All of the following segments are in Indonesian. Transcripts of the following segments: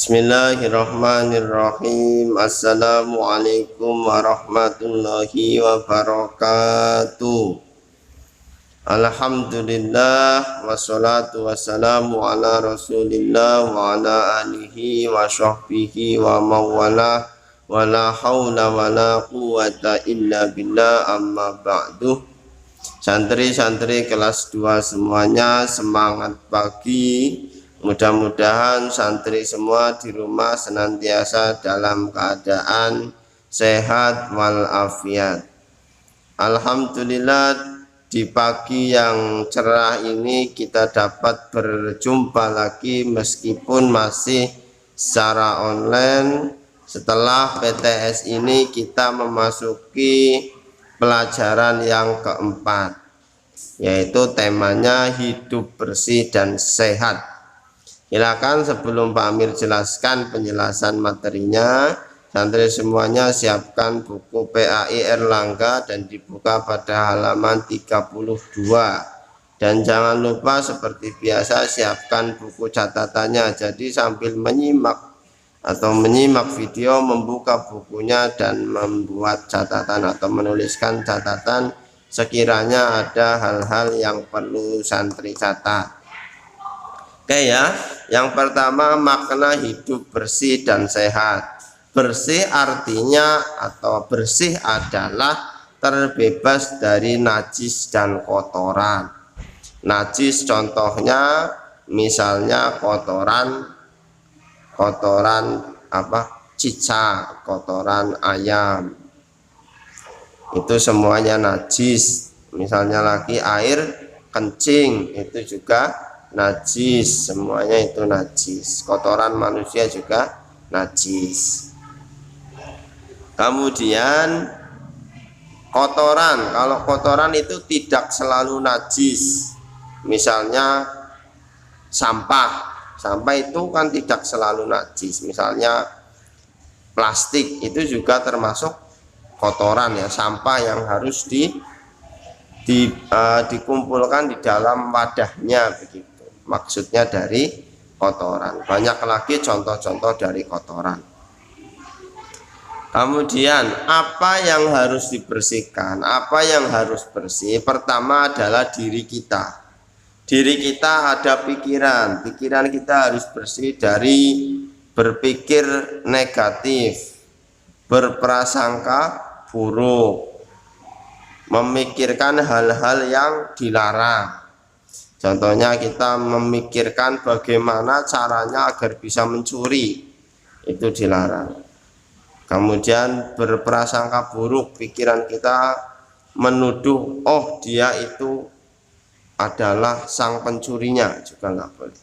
Bismillahirrahmanirrahim. Assalamualaikum warahmatullahi wabarakatuh. Alhamdulillah wassalatu wassalamu ala rasulillah wa ala alihi wa sahbihi wa mawala wa la hawla wa la quwata illa billah, amma ba'du. Santri-santri kelas 2 semuanya, semangat pagi. Mudah-mudahan santri semua di rumah senantiasa dalam keadaan sehat walafiat. Alhamdulillah, di pagi yang cerah ini kita dapat berjumpa lagi meskipun masih secara online. Setelah PTS ini kita memasuki pelajaran yang keempat, yaitu temanya hidup bersih dan sehat. Silakan sebelum Pak Amir jelaskan penjelasan materinya, santri semuanya siapkan buku PAI Erlangga dan dibuka pada halaman 32. Dan jangan lupa seperti biasa siapkan buku catatannya. Jadi sambil menyimak video, membuka bukunya dan membuat catatan atau menuliskan catatan sekiranya ada hal-hal yang perlu santri catat. Oke ya, yang pertama makna hidup bersih dan sehat. Bersih artinya atau bersih adalah terbebas dari najis dan kotoran. Najis contohnya misalnya kotoran cicak, kotoran ayam. Itu semuanya najis. Misalnya lagi air kencing, itu juga najis, semuanya itu najis. Kotoran manusia juga najis. Kemudian kotoran, kalau kotoran itu tidak selalu najis. Misalnya sampah itu kan tidak selalu najis. Misalnya plastik itu juga termasuk kotoran ya, sampah yang harus dikumpulkan di dalam wadahnya begitu. Maksudnya dari kotoran. Banyak lagi contoh-contoh dari kotoran. Kemudian apa yang harus dibersihkan, apa yang harus bersih? Pertama adalah diri kita. Diri kita ada pikiran kita harus bersih dari berpikir negatif, berprasangka buruk, memikirkan hal-hal yang dilarang. Contohnya kita memikirkan bagaimana caranya agar bisa mencuri, itu dilarang. Kemudian berprasangka buruk, pikiran kita menuduh, oh dia itu adalah sang pencurinya, juga nggak boleh.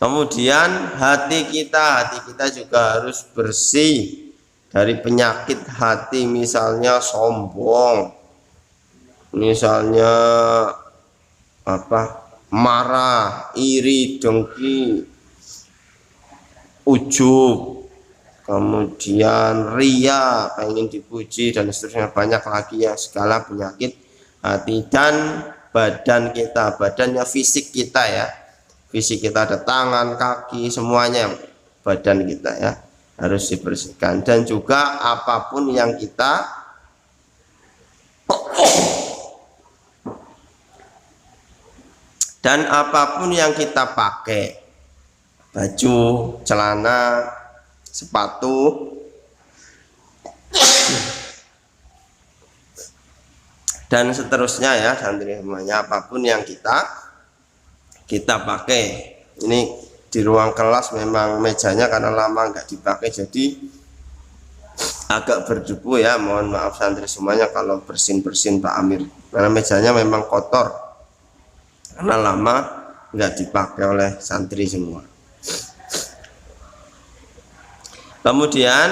Kemudian hati kita juga harus bersih dari penyakit hati, misalnya sombong, misalnya marah, iri, dengki, ujub, kemudian ria, pengen dipuji dan seterusnya. Banyak lagi ya, segala penyakit hati. Dan badan kita, badannya fisik kita ya, fisik kita ada tangan, kaki, semuanya badan kita ya harus dibersihkan. Dan juga apapun yang kita pakai, baju, celana, sepatu, dan seterusnya ya santri semuanya, apapun yang kita pakai. Ini di ruang kelas memang mejanya karena lama nggak dipakai jadi agak berdebu ya, mohon maaf santri semuanya kalau bersin Pak Amir, karena mejanya memang kotor karena lama nggak dipakai oleh santri semua. Kemudian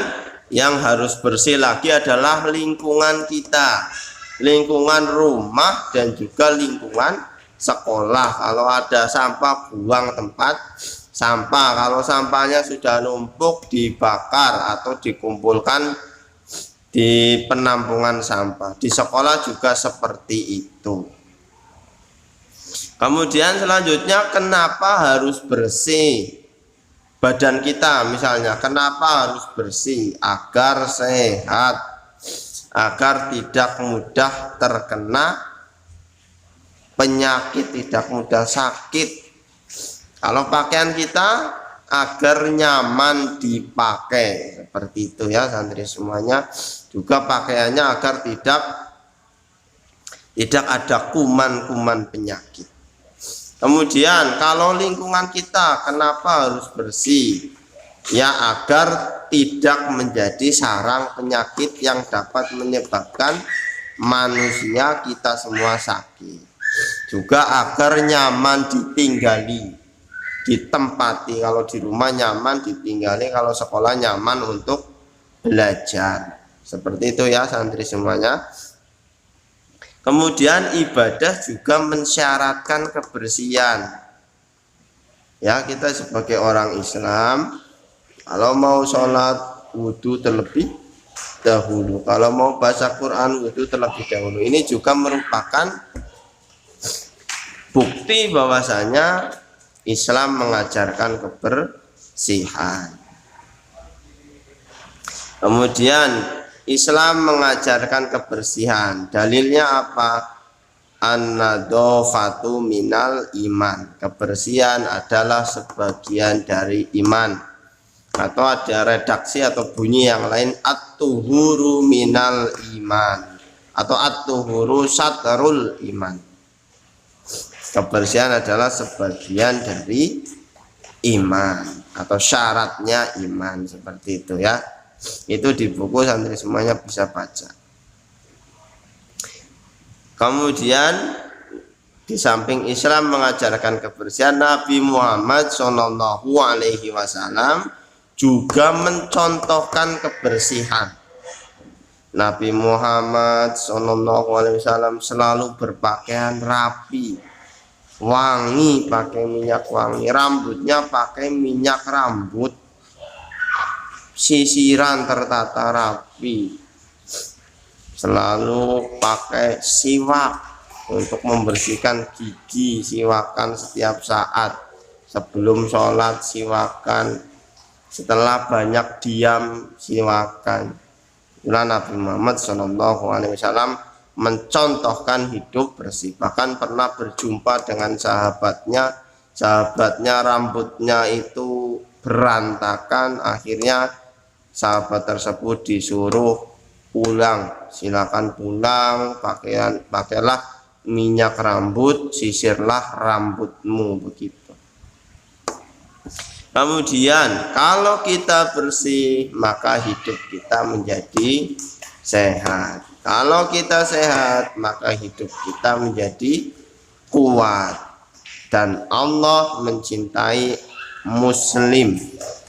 yang harus bersih lagi adalah lingkungan kita, lingkungan rumah dan juga lingkungan sekolah. Kalau ada sampah, buang tempat sampah. Kalau sampahnya sudah numpuk, dibakar atau dikumpulkan di penampungan sampah. Di sekolah juga seperti itu. Kemudian selanjutnya, kenapa harus bersih? badan kita misalnya, kenapa harus bersih? Agar sehat, agar tidak mudah terkena penyakit, tidak mudah sakit. Kalau pakaian kita agar nyaman dipakai, seperti itu ya santri semuanya. Juga pakaiannya agar tidak ada kuman-kuman penyakit. Kemudian kalau lingkungan kita kenapa harus bersih? Ya agar tidak menjadi sarang penyakit yang dapat menyebabkan manusia kita semua sakit. Juga agar nyaman ditinggali, ditempati. Kalau di rumah nyaman ditinggali, kalau sekolah nyaman untuk belajar. Seperti itu ya santri semuanya. Kemudian ibadah juga mensyaratkan kebersihan. Ya, kita sebagai orang Islam kalau mau sholat wudhu terlebih dahulu, kalau mau baca Quran wudhu terlebih dahulu. Ini juga merupakan bukti bahwasanya Islam mengajarkan kebersihan. Kemudian Islam mengajarkan kebersihan. Dalilnya apa? An-nadhofatu minal iman. Kebersihan adalah sebagian dari iman. Atau ada redaksi atau bunyi yang lain, at-tuhuru minal iman, atau at-tuhuru satrul iman. Kebersihan adalah sebagian dari iman atau syaratnya iman, seperti itu ya. Itu di buku santri semuanya bisa baca. Kemudian di samping Islam mengajarkan kebersihan, Nabi Muhammad Shallallahu Alaihi Wasallam juga mencontohkan kebersihan. Nabi Muhammad Shallallahu Alaihi Wasallam selalu berpakaian rapi, wangi, pakai minyak wangi, rambutnya pakai minyak rambut, sisiran tertata rapi, selalu pakai siwak untuk membersihkan gigi, siwakan setiap saat, sebelum sholat siwakan, setelah banyak diam siwakan. Itulah Nabi Muhammad SAW mencontohkan hidup bersih. Bahkan pernah berjumpa dengan sahabatnya rambutnya itu berantakan, akhirnya sahabat tersebut disuruh pulang, silakan pulang, pakailah minyak rambut, sisirlah rambutmu, begitu. Kemudian kalau kita bersih maka hidup kita menjadi sehat. Kalau kita sehat maka hidup kita menjadi kuat, dan Allah mencintai muslim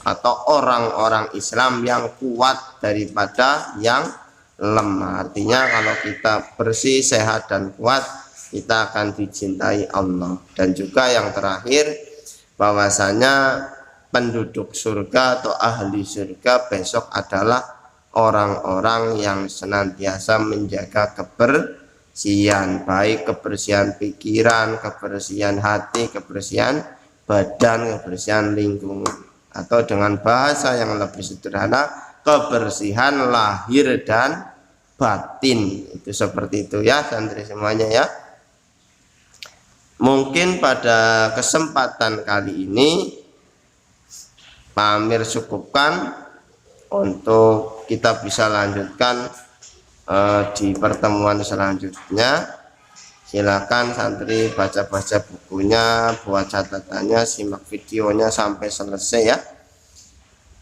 atau orang-orang Islam yang kuat daripada yang lemah. Artinya kalau kita bersih, sehat dan kuat, kita akan dicintai Allah. Dan juga yang terakhir, bahwasanya penduduk surga atau ahli surga besok adalah orang-orang yang senantiasa menjaga kebersihan, baik kebersihan pikiran, kebersihan hati, kebersihan badan, kebersihan lingkungan. Atau dengan bahasa yang lebih sederhana, kebersihan lahir dan batin. Itu seperti itu ya santri semuanya ya. Mungkin pada kesempatan kali ini Pak Amir cukupkan, untuk kita bisa lanjutkan di pertemuan selanjutnya. Silakan santri baca-baca bukunya, buat catatannya, simak videonya sampai selesai ya.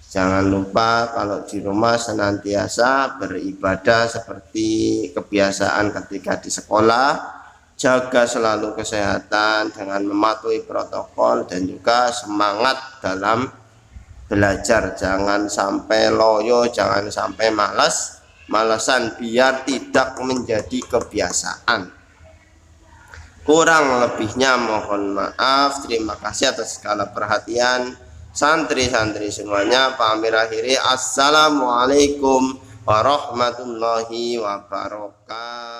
Jangan lupa kalau di rumah senantiasa beribadah seperti kebiasaan ketika di sekolah. Jaga selalu kesehatan dengan mematuhi protokol, dan juga semangat dalam belajar. Jangan sampai loyo, jangan sampai malesan, biar tidak menjadi kebiasaan. Kurang lebihnya mohon maaf. Terima kasih atas segala perhatian santri-santri semuanya. Pak Amir akhiri. Assalamualaikum warahmatullahi wabarakatuh.